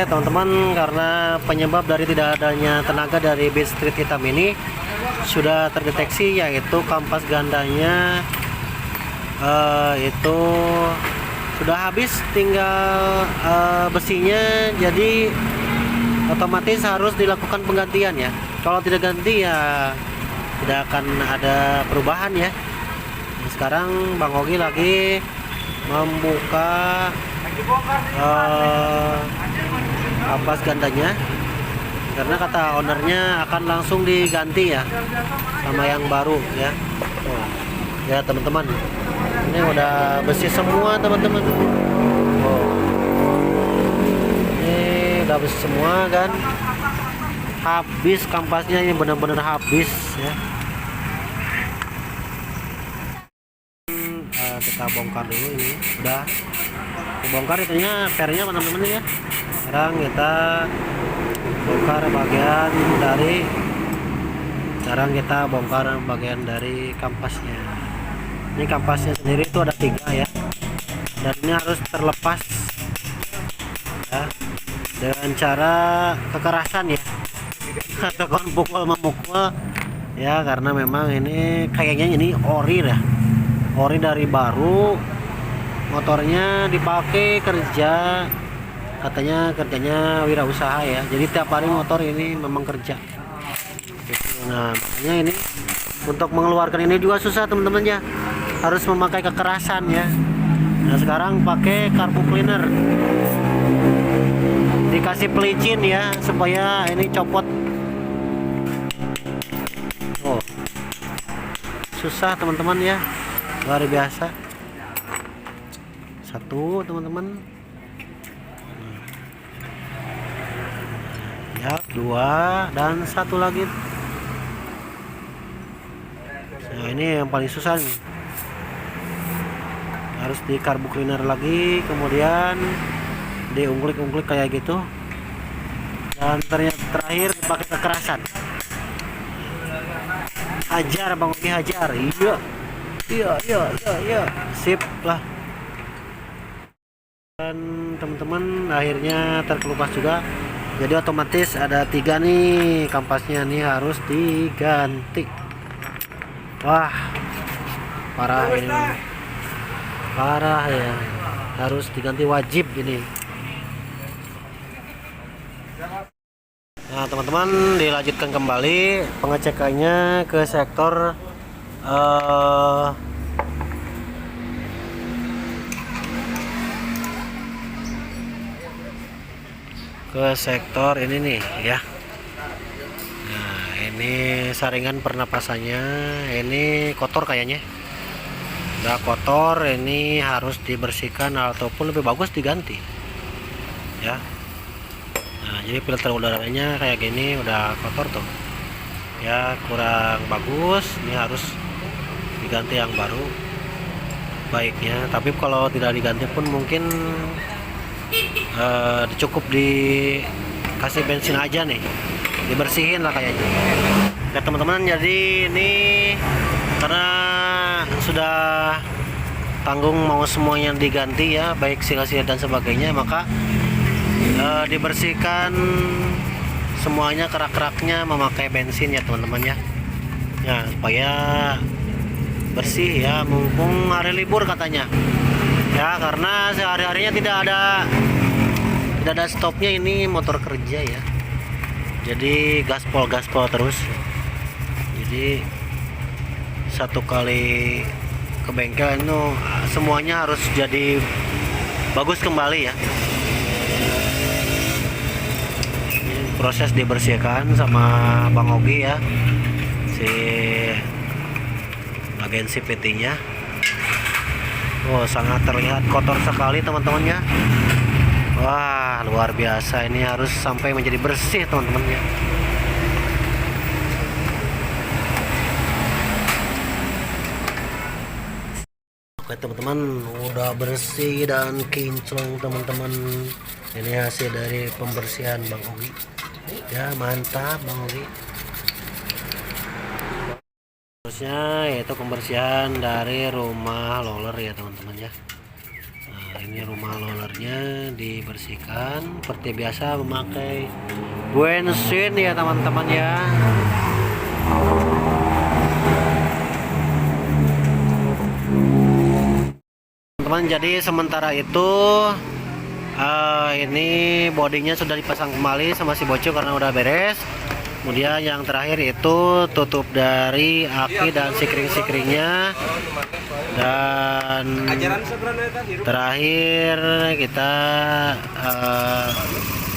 teman-teman, karena penyebab dari tidak adanya tenaga dari bead street hitam ini sudah terdeteksi, yaitu kampas gandanya itu sudah habis, tinggal besinya. Jadi otomatis harus dilakukan penggantian ya. Kalau tidak ganti ya tidak akan ada perubahan ya. Sekarang Bang Ogi lagi membuka kampas gandanya, karena kata ownernya akan langsung diganti ya sama yang baru ya. Oh, ya teman-teman, ini udah bersih semua teman-teman. Oh, ini udah bersih semua kan, habis kampasnya, ini benar-benar habis ya. Kita bongkar dulu, ini udah dibongkar itunya, pernya teman-teman ya. Sekarang kita bongkar bagian dari kampasnya. Ini kampasnya sendiri itu ada 3 ya, dan ini harus terlepas ya, dengan cara kekerasan ya, atau pukul memukul ya, karena memang ini kayaknya ini ori dari baru, motornya dipakai kerja, katanya kerjanya wirausaha ya, jadi tiap hari motor ini memang kerja. Nah makanya ini untuk mengeluarkan ini juga susah teman-teman ya, harus memakai kekerasan ya. Nah sekarang pakai carbo cleaner, dikasih pelicin ya supaya ini copot. Oh susah teman-teman ya, luar biasa. Satu teman-teman ya, 2 dan 1 lagi. Nah ini yang paling susah nih, harus di carbo cleaner lagi, kemudian diungklik-ungklik kayak gitu, dan ternyata terakhir pakai kekerasan. Hajar Bang Ogi, hajar. Iya, sip lah. Dan teman-teman akhirnya terkelupas juga, jadi otomatis ada 3 nih kampasnya nih harus diganti. Wah parah ini, parah ya, harus diganti, wajib ini. Nah teman-teman, dilanjutkan kembali pengecekannya ke sektor ini nih ya. Nah ini saringan pernapasannya ini kotor kayaknya, udah kotor, ini harus dibersihkan ataupun lebih bagus diganti ya. Nah jadi filter udaranya kayak gini udah kotor tuh ya, kurang bagus, ini harus diganti yang baru baiknya. Tapi kalau tidak diganti pun mungkin cukup dikasih bensin aja nih, dibersihin lah kayaknya ya teman-teman. Jadi ini karena sudah tanggung mau semuanya diganti ya, baik sil-sil dan sebagainya, maka dibersihkan semuanya, kerak-keraknya memakai bensin ya teman-teman ya, supaya bersih ya, mumpung hari libur katanya ya, karena sehari-harinya tidak ada stopnya ini motor kerja ya, jadi gaspol terus. Jadi satu kali ke bengkel itu semuanya harus jadi bagus kembali ya. Ini proses dibersihkan sama Bang Ogi ya, si bagian CVT nya. Oh sangat terlihat kotor sekali teman-teman ya. Wah luar biasa, ini harus sampai menjadi bersih teman-teman ya. Oke teman-teman, udah bersih dan kinclong teman-teman. Ini hasil dari pembersihan Bang Ogi ya, mantap Bang Ogi. Terusnya yaitu pembersihan dari rumah roller ya teman-teman ya. Nah ini rumah loadernya dibersihkan seperti biasa memakai bensin ya teman-teman ya. Teman-teman, jadi sementara itu ini bodinya sudah dipasang kembali sama si Bocu karena udah beres. Kemudian yang terakhir itu tutup dari aki dan sikring-sikringnya. Dan terakhir kita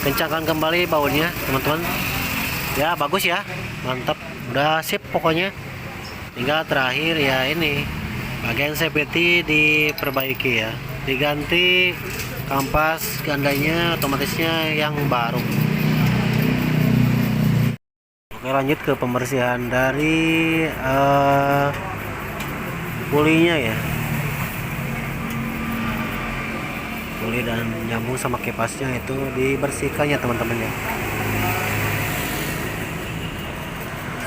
kencangkan kembali bautnya teman-teman ya. Bagus ya, mantap, udah sip pokoknya. Tinggal terakhir ya ini bagian safety diperbaiki ya, diganti kampas gandanya otomatisnya yang baru. Oke, lanjut ke pembersihan dari pulinya ya, puli dan nyambung sama kipasnya itu dibersihkan ya teman-teman ya,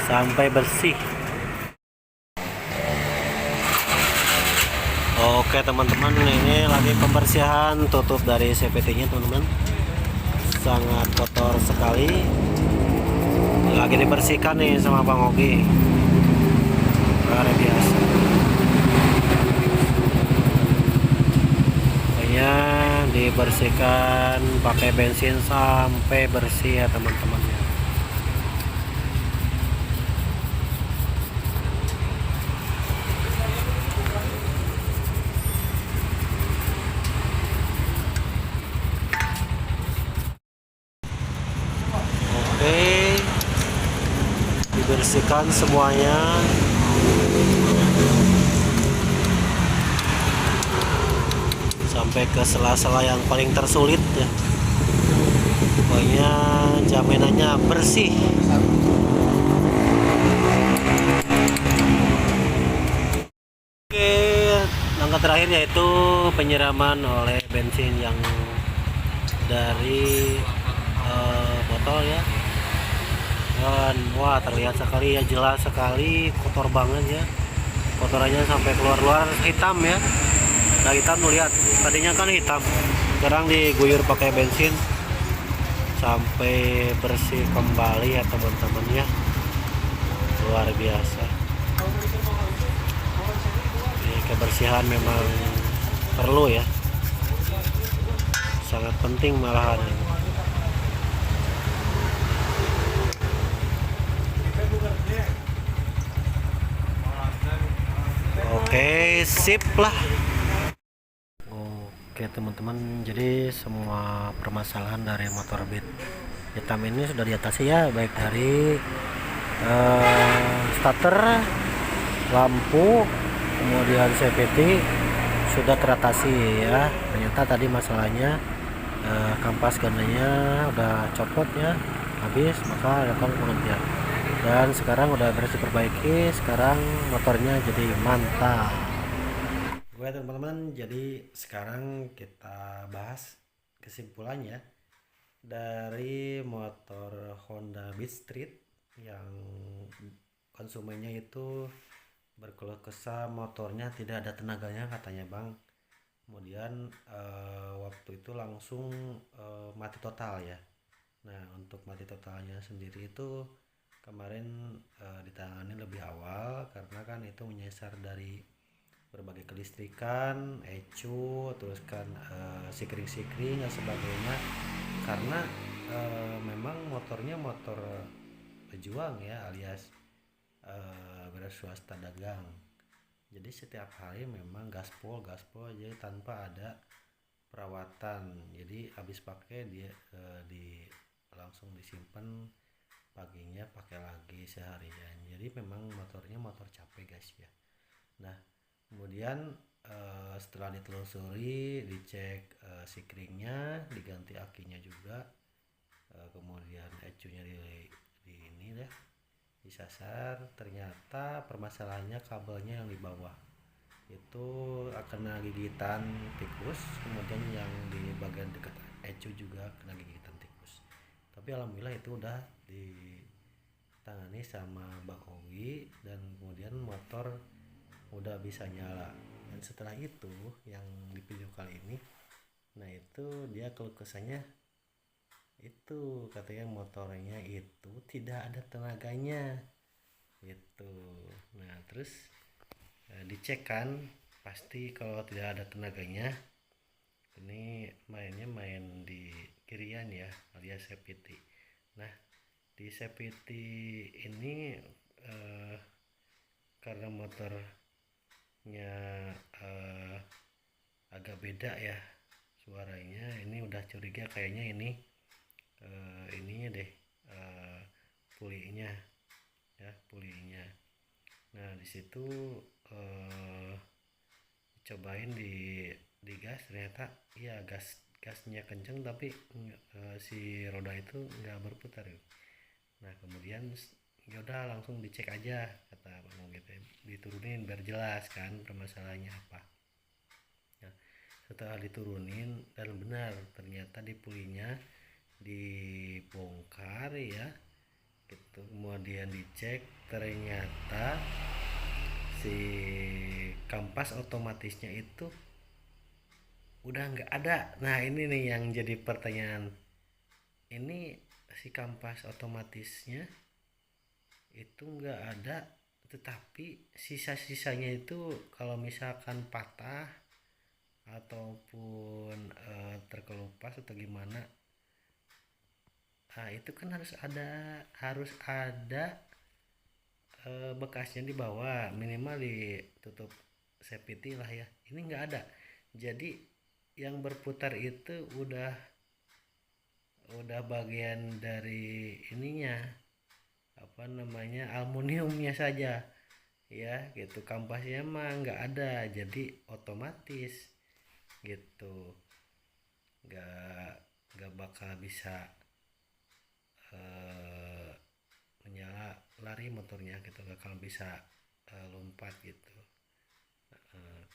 sampai bersih. Oke teman-teman, ini lagi pembersihan tutup dari CVT nya teman-teman, sangat kotor sekali, lagi dibersihkan nih sama Bang Ogi, luar biasa. Pokoknya dibersihkan pakai bensin sampai bersih ya teman-teman ya. Oke, dibersihkan semuanya. Sampai ke sela-sela yang paling tersulit ya. Pokoknya jaminannya bersih. Oke, langkah terakhir yaitu penyiraman oleh bensin yang dari botol ya. Dan wah, terlihat sekali ya, jelas sekali kotor banget ya, kotorannya sampai keluar-luar hitam ya. Nah, hitam tuh lihat, tadinya kan hitam, sekarang diguyur pakai bensin sampai bersih kembali ya teman-teman ya, luar biasa. Ini kebersihan memang perlu ya, sangat penting malahan ini. Oke, sip lah. Oke teman-teman, jadi semua permasalahan dari motor Beat hitam ini sudah diatasi ya, baik dari starter, lampu, kemudian CVT sudah teratasi ya. Ternyata tadi masalahnya kampas gandanya udah copot ya, habis, maka lakukan penggantian. Dan sekarang udah beres diperbaiki, sekarang motornya jadi mantap. Oke teman-teman, jadi sekarang kita bahas kesimpulannya dari motor Honda Beat Street yang konsumennya itu berkeluh kesah motornya tidak ada tenaganya katanya Bang. Kemudian waktu itu langsung mati total ya. Nah, untuk mati totalnya sendiri itu kemarin ditangani lebih awal karena kan itu menyasar dari berbagai kelistrikan, ecu, terus kan sikring-sikring dan sebagainya. Karena memang motornya motor pejuang ya, alias berswasta dagang. Jadi setiap hari memang gaspol aja tanpa ada perawatan. Jadi habis pakai dia langsung disimpan, paginya pakai lagi seharian. Jadi memang motornya motor capek guys ya. Nah, kemudian setelah ditelusuri, dicek sikringnya, diganti akinya juga, kemudian ecunya di ini deh disasar. Ternyata permasalahannya kabelnya yang di bawah itu kena gigitan tikus, kemudian yang di bagian dekat ecu juga kena gigitan tikus. Tapi alhamdulillah itu udah ditangani sama Bang Ogi dan kemudian motor udah bisa nyala. Dan setelah itu yang di video kali ini Nah itu dia keluh kesahnya, itu katanya motornya itu tidak ada tenaganya itu. Nah terus dicek kan, pasti kalau tidak ada tenaganya ini mainnya main di kirian ya, alias CVT. Nah di CVT ini eh, karena motornya eh, agak beda ya suaranya, ini udah curiga kayaknya ini ininya deh, pulinya ya, pulinya. Nah disitu eh, cobain di gas, ternyata iya gasnya kenceng tapi si roda itu nggak berputar. Nah kemudian ya udah langsung dicek aja kata abang gitu ya, diturunin biar jelas kan permasalahannya apa. Nah, setelah diturunin dan benar ternyata di pulinya dibongkar ya gitu, kemudian dicek ternyata si kampas otomatisnya itu udah nggak ada. Nah ini nih yang jadi pertanyaan, ini si kampas otomatisnya itu nggak ada, tetapi sisa-sisanya itu kalau misalkan patah ataupun terkelupas atau gimana, nah itu kan harus ada bekasnya di bawah, minimal ditutup safety lah ya. Ini nggak ada, jadi yang berputar itu udah bagian dari ininya, apa namanya, aluminiumnya saja ya gitu, kampasnya mah nggak ada, jadi otomatis gitu nggak nggak bakal bisa eh, menyala lari motornya gitu, nggak bakal bisa lompat gitu,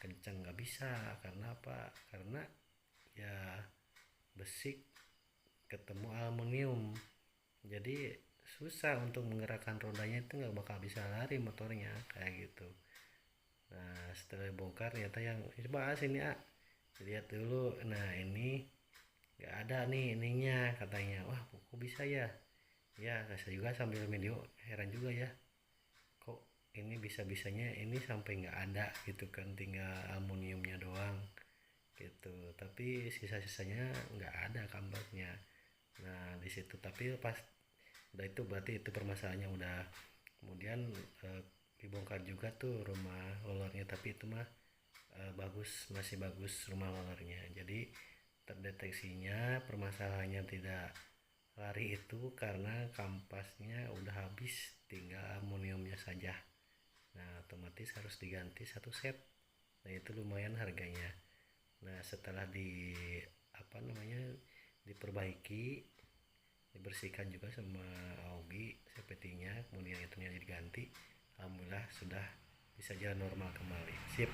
kenceng nggak bisa. Karena apa? Karena ya besi ketemu aluminium, jadi susah untuk menggerakkan rodanya, itu nggak bakal bisa lari motornya kayak gitu. Nah setelah bongkar ternyata yang coba sini lihat dulu, nah ini nggak ada nih ininya katanya. Wah kok bisa ya, ya saya juga sambil video heran juga ya, kok ini bisa-bisanya ini sampai nggak ada gitu kan, tinggal aluminiumnya doang gitu, tapi sisa-sisanya nggak ada kampasnya. Nah di situ tapi pas udah itu berarti itu permasalahannya udah. Kemudian dibongkar juga tuh rumah rollernya, tapi itu mah bagus, masih bagus rumah rollernya, jadi terdeteksinya permasalahannya tidak lari itu karena kampasnya udah habis, tinggal aluminiumnya saja. Nah otomatis harus diganti satu set, nah itu lumayan harganya. Nah setelah apa namanya, diperbaiki, dibersihkan juga sama Augie CVT-nya, kemudian itunya diganti, alhamdulillah sudah bisa jalan normal kembali. Sip.